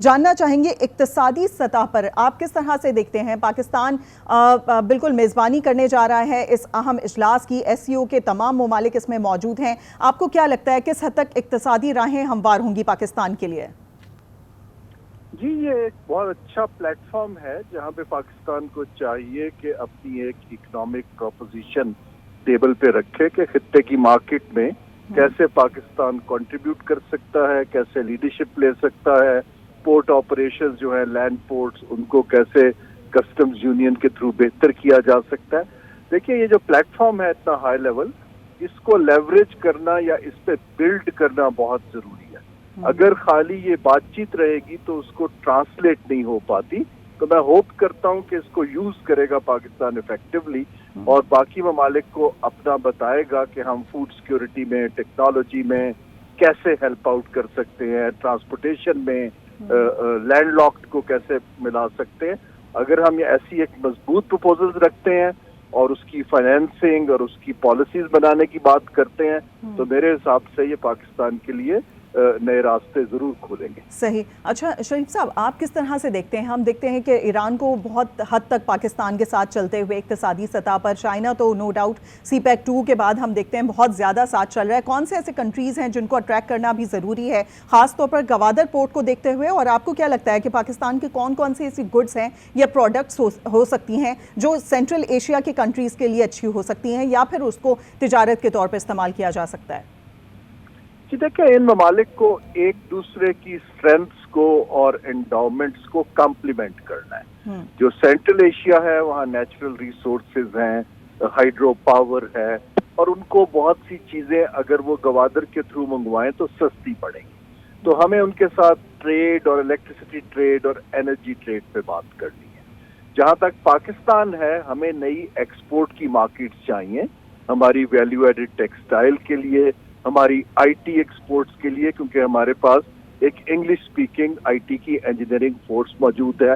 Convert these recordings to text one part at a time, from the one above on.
जानना चाहेंगे इक्तिसादी सतह पर आप किस तरह से देखते हैं? पाकिस्तान बिल्कुल मेज़बानी करने जा रहा है इस अहम इजलास की, SCO के तमाम ममालिक इसमें मौजूद हैं। आपको क्या लगता है किस हद तक इक्तिसादी राहें हमवार होंगी पाकिस्तान के लिए? जी, ये एक बहुत अच्छा प्लेटफॉर्म है जहां पे पाकिस्तान को चाहिए कि अपनी एक इकोनॉमिक प्रोपोजिशन टेबल पे रखे कि खित्ते की मार्केट में कैसे पाकिस्तान कंट्रीब्यूट कर सकता है, कैसे लीडरशिप ले सकता है, पोर्ट ऑपरेशंस जो है लैंड पोर्ट्स उनको कैसे कस्टम्स यूनियन के थ्रू बेहतर किया जा सकता है। देखिए, ये जो प्लेटफॉर्म है इतना हाई लेवल, इसको लेवरेज करना या इस पे बिल्ड करना बहुत जरूरी है। अगर खाली ये बातचीत रहेगी तो उसको ट्रांसलेट नहीं हो पाती। तो मैं होप करता हूं कि इसको यूज करेगा पाकिस्तान इफेक्टिवली और बाकी ममालिक को अपना बताएगा कि हम फूड सिक्योरिटी में, टेक्नोलॉजी में कैसे हेल्प आउट कर सकते हैं, ट्रांसपोर्टेशन में लैंडलॉक्ड को कैसे मिला सकते हैं। अगर हम ये ऐसी एक मजबूत प्रपोजल्स रखते हैं और उसकी फाइनेंसिंग और उसकी पॉलिसीज बनाने की बात करते हैं तो मेरे हिसाब से ये पाकिस्तान के लिए नए रास्ते जरूर खोलेंगे। सही। अच्छा शरीफ साहब, आप किस तरह से देखते हैं? हम देखते हैं कि ईरान को बहुत हद तक पाकिस्तान के साथ चलते हुए इक्तिसादी सतह पर, चाइना तो नो डाउट CPEC 2 के बाद हम देखते हैं बहुत ज़्यादा साथ चल रहा है। कौन से ऐसे कंट्रीज़ हैं जिनको अट्रैक्ट करना भी ज़रूरी है, ख़ास तौर पर गवादर पोर्ट को देखते हुए? और आपको क्या लगता है कि पाकिस्तान के कौन कौन से ऐसी गुड्स हैं या प्रोडक्ट्स हो सकती हैं जो सेंट्रल एशिया के कंट्रीज़ के लिए अच्छी हो सकती हैं या फिर उसको तिजारत के तौर पर इस्तेमाल किया जा सकता है? जी देखिए, इन ममालिक को एक दूसरे की स्ट्रेंथ्स को और एंडाउमेंट्स को कम्प्लीमेंट करना है। जो सेंट्रल एशिया है वहाँ नेचुरल रिसोर्सेज हैं, हाइड्रो पावर है और उनको बहुत सी चीजें अगर वो गवादर के थ्रू मंगवाएं तो सस्ती पड़ेगी। तो हमें उनके साथ ट्रेड और इलेक्ट्रिसिटी ट्रेड और एनर्जी ट्रेड पे बात करनी है। जहाँ तक पाकिस्तान है, हमें नई एक्सपोर्ट की मार्केट्स चाहिए हमारी वैल्यू एडेड टेक्सटाइल के लिए, हमारी IT एक्सपोर्ट्स के लिए, क्योंकि हमारे पास एक इंग्लिश स्पीकिंग IT की इंजीनियरिंग फोर्स मौजूद है।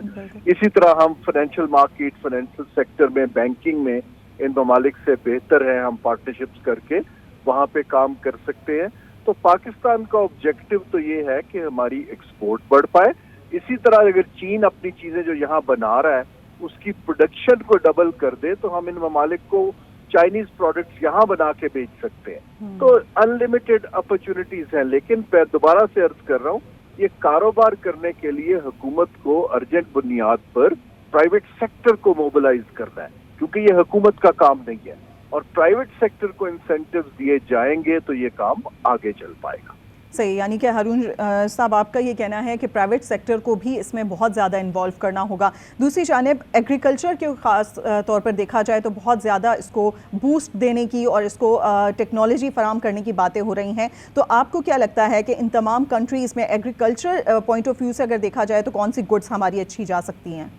इसी तरह हम फाइनेंशियल मार्केट, फाइनेंशियल सेक्टर में, बैंकिंग में इन ममालिक से बेहतर है, हम पार्टनरशिप्स करके वहाँ पे काम कर सकते हैं। तो पाकिस्तान का ऑब्जेक्टिव तो ये है कि हमारी एक्सपोर्ट बढ़ पाए। इसी तरह अगर चीन अपनी चीजें जो यहाँ बना रहा है उसकी प्रोडक्शन को डबल कर दे तो हम इन ममालिक को चाइनीज प्रोडक्ट्स यहाँ बना के बेच सकते हैं। तो अनलिमिटेड अपॉर्चुनिटीज हैं। लेकिन मैं दोबारा से अर्ज कर रहा हूँ, ये कारोबार करने के लिए हुकूमत को अर्जेंट बुनियाद पर प्राइवेट सेक्टर को मोबिलाइज करना है, क्योंकि ये हुकूमत का काम नहीं है। और प्राइवेट सेक्टर को इंसेंटिव्स दिए जाएंगे तो ये काम आगे चल पाएगा। सही, यानी कि हारून साहब आपका ये कहना है कि प्राइवेट सेक्टर को भी इसमें बहुत ज़्यादा इन्वॉल्व करना होगा। दूसरी जानिब एग्रीकल्चर के ख़ास तौर पर देखा जाए तो बहुत ज़्यादा इसको बूस्ट देने की और इसको टेक्नोलॉजी फराम करने की बातें हो रही हैं। तो आपको क्या लगता है कि इन तमाम कंट्रीज़ में एग्रीकल्चर पॉइंट ऑफ व्यू से अगर देखा जाए तो कौन सी गुड्स हमारी अच्छी जा सकती हैं?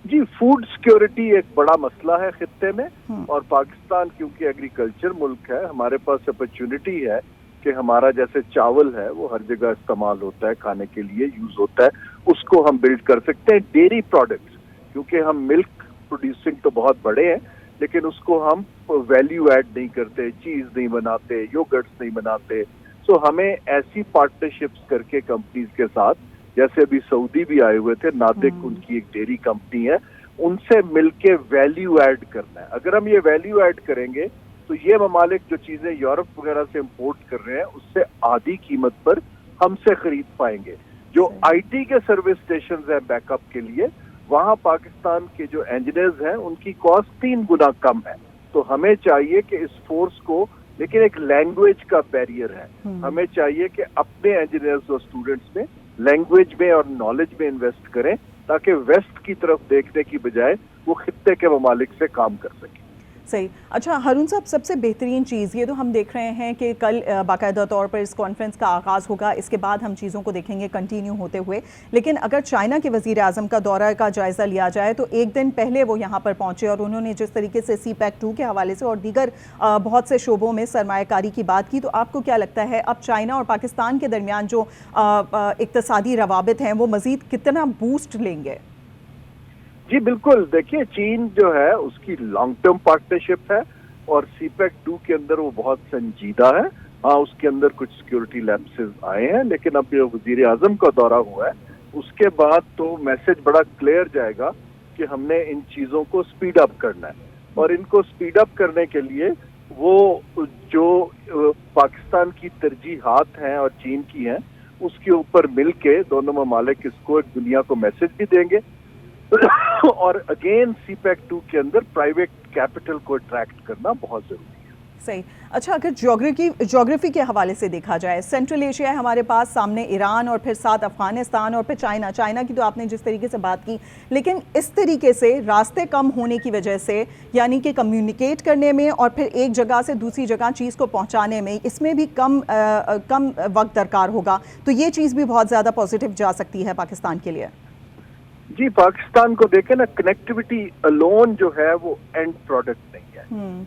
जी, फूड सिक्योरिटी एक बड़ा मसला है खित्ते में और पाकिस्तान क्योंकि एग्रीकल्चर मुल्क है, हमारे पास अपॉर्चुनिटी है कि हमारा जैसे चावल है वो हर जगह इस्तेमाल होता है, खाने के लिए यूज होता है, उसको हम बिल्ड कर सकते हैं। डेयरी प्रोडक्ट्स, क्योंकि हम मिल्क प्रोड्यूसिंग तो बहुत बड़े हैं लेकिन उसको हम वैल्यू ऐड नहीं करते, चीज नहीं बनाते, योगर्ट्स नहीं बनाते। सो हमें ऐसी पार्टनरशिप्स करके कंपनीज के साथ, जैसे अभी सऊदी भी आए हुए थे, नादिक उनकी एक डेयरी कंपनी है, उनसे मिलके वैल्यू ऐड करना है। अगर हम ये वैल्यू ऐड करेंगे तो ये ममालिक जो चीजें यूरोप वगैरह से इंपोर्ट कर रहे हैं उससे आधी कीमत पर हमसे खरीद पाएंगे। जो IT के सर्विस स्टेशन हैं बैकअप के लिए, वहां पाकिस्तान के जो इंजीनियर्स हैं उनकी कॉस्ट 3 गुना कम है। तो हमें चाहिए कि इस फोर्स को, लेकिन एक लैंग्वेज का बैरियर है, हमें चाहिए कि अपने इंजीनियर्स और स्टूडेंट्स में लैंग्वेज में और नॉलेज में इन्वेस्ट करें ताकि वेस्ट की तरफ देखने की बजाय वो खित्ते के ममालिक से काम कर सकें। सही। अच्छा हारून साहब, सबसे बेहतरीन चीज़ ये तो हम देख रहे हैं कि कल बाकायदा तौर पर इस कॉन्फ्रेंस का आगाज़ होगा, इसके बाद हम चीज़ों को देखेंगे कंटिन्यू होते हुए। लेकिन अगर चाइना के वज़ीर आज़म का दौरा का जायज़ा लिया जाए तो एक दिन पहले वो यहाँ पर पहुँचे और उन्होंने जिस तरीके से CPEC 2 के हवाले से और दीगर बहुत से शोबों में सरमायाकारी की बात की, तो आपको क्या लगता है अब चाइना और पाकिस्तान के दरमियान जो इक़्तिसादी रवाबित हैं वो मज़ीद कितना बूस्ट लेंगे? जी बिल्कुल, देखिए चीन जो है उसकी लॉन्ग टर्म पार्टनरशिप है और CPEC 2 के अंदर वो बहुत संजीदा है। हाँ, उसके अंदर कुछ सिक्योरिटी लैप्सेस आए हैं, लेकिन अब जो वजीर आजम का दौरा हुआ है اس کے بعد تو میسج بڑا کلیئر جائے گا کہ ہم نے ان چیزوں کو سپیڈ اپ کرنا ہے، اور ان کو سپیڈ اپ کرنے کے لیے وہ جو پاکستان کی ترجیحات ہیں اور چین کی ہیں اس کے اوپر مل کے دونوں ممالک اس کو ایک دنیا کو میسج بھی دیں گے، اور اگین سی پیک 2 کے اندر پرائیویٹ کیپٹل کو اٹریکٹ کرنا بہت ضروری ہے۔ صحیح۔ اچھا، اگر جیوگرافی کے حوالے سے دیکھا جائے، سینٹرل ایشیا ہے ہمارے پاس، سامنے ایران اور پھر ساتھ افغانستان اور پھر چائنا کی تو آپ نے جس طریقے سے بات کی، لیکن اس طریقے سے راستے کم ہونے کی وجہ سے، یعنی کہ کمیونیکیٹ کرنے میں اور پھر ایک جگہ سے دوسری جگہ چیز کو پہنچانے میں، اس میں بھی کم وقت درکار ہوگا، تو یہ چیز بھی بہت زیادہ پازیٹیو جا سکتی ہے پاکستان کے لیے۔ جی، پاکستان کو دیکھیں نا، کنیکٹیوٹی الون جو ہے وہ اینڈ پروڈکٹ نہیں ہے۔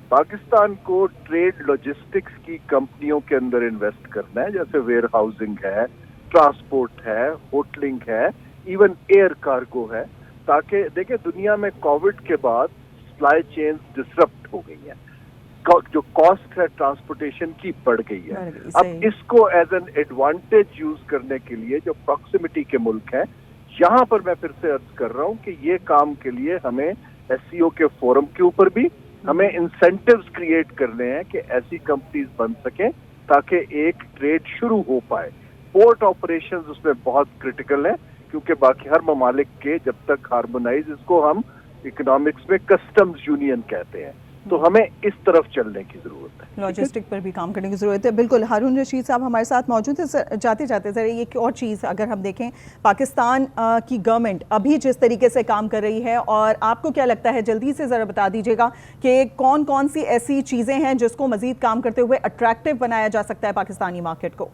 پاکستان کو ٹریڈ لاجسٹکس کی کمپنیوں کے اندر انویسٹ کرنا ہے، جیسے ویئر ہاؤسنگ ہے، ٹرانسپورٹ ہے، ہوٹلنگ ہے، ایون ایئر کارگو ہے، تاکہ دیکھیں دنیا میں کووڈ کے بعد سپلائی چینز ڈسرپٹ ہو گئی ہیں، جو کاسٹ ہے ٹرانسپورٹیشن کی بڑھ گئی ہے۔ اب اس کو ایز این ایڈوانٹیج یوز کرنے کے لیے جو پراکسیمٹی کے ملک ہیں، یہاں پر میں پھر سے عرض کر رہا ہوں کہ یہ کام کے لیے ہمیں ایس سی او کے فورم کے اوپر بھی ہمیں انسینٹیوز کریٹ کرنے ہیں کہ ایسی کمپنیز بن سکیں تاکہ ایک ٹریڈ شروع ہو پائے۔ پورٹ آپریشنز اس میں بہت کرٹیکل ہیں، کیونکہ باقی ہر ممالک کے جب تک ہارمونائز، اس کو ہم اکنامکس میں کسٹمز یونین کہتے ہیں، تو ہمیں اس طرف چلنے کی ضرورت ہے، لاجسٹک پر بھی کام کرنے کی ضرورت ہے۔ بالکل، ہارون رشید صاحب ہمارے ساتھ موجود ہیں۔ جاتے جاتے ذرا ایک اور چیز اگر ہم دیکھیں، پاکستان کی گورنمنٹ ابھی جس طریقے سے کام کر رہی ہے، اور آپ کو کیا لگتا ہے، جلدی سے ذرا بتا دیجیے گا کہ کون کون سی ایسی چیزیں ہیں جس کو مزید کام کرتے ہوئے اٹریکٹیو بنایا جا سکتا ہے پاکستانی مارکیٹ کو؟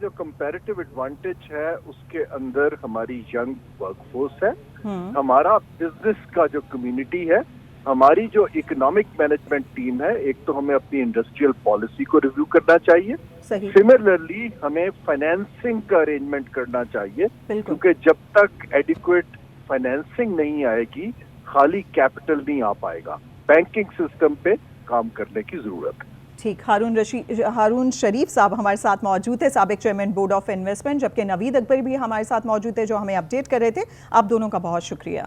جو کمپیریٹیو ایڈوانٹیج ہے اس کے اندر ہماری ینگ ورک فورس ہے، ہمارا بزنس کا جو کمیونٹی ہے، ہماری جو اکنامک مینجمنٹ ٹیم ہے۔ ایک تو ہمیں اپنی انڈسٹریل پالیسی کو ریویو کرنا چاہیے، سملرلی ہمیں فائنینسنگ کا ارینجمنٹ کرنا چاہیے، کیونکہ جب تک ایڈیکویٹ فائنینسنگ نہیں آئے گی، خالی کیپٹل نہیں آ پائے گا۔ بینکنگ سسٹم پہ کام کرنے کی ضرورت ہے۔ ٹھیک، ہارون شریف صاحب ہمارے ساتھ موجود تھے، سابق چیئرمین بورڈ آف انویسٹمنٹ، جبکہ نوید اکبر بھی ہمارے ساتھ موجود تھے جو ہمیں اپڈیٹ کر رہے تھے۔ آپ دونوں کا بہت شکریہ۔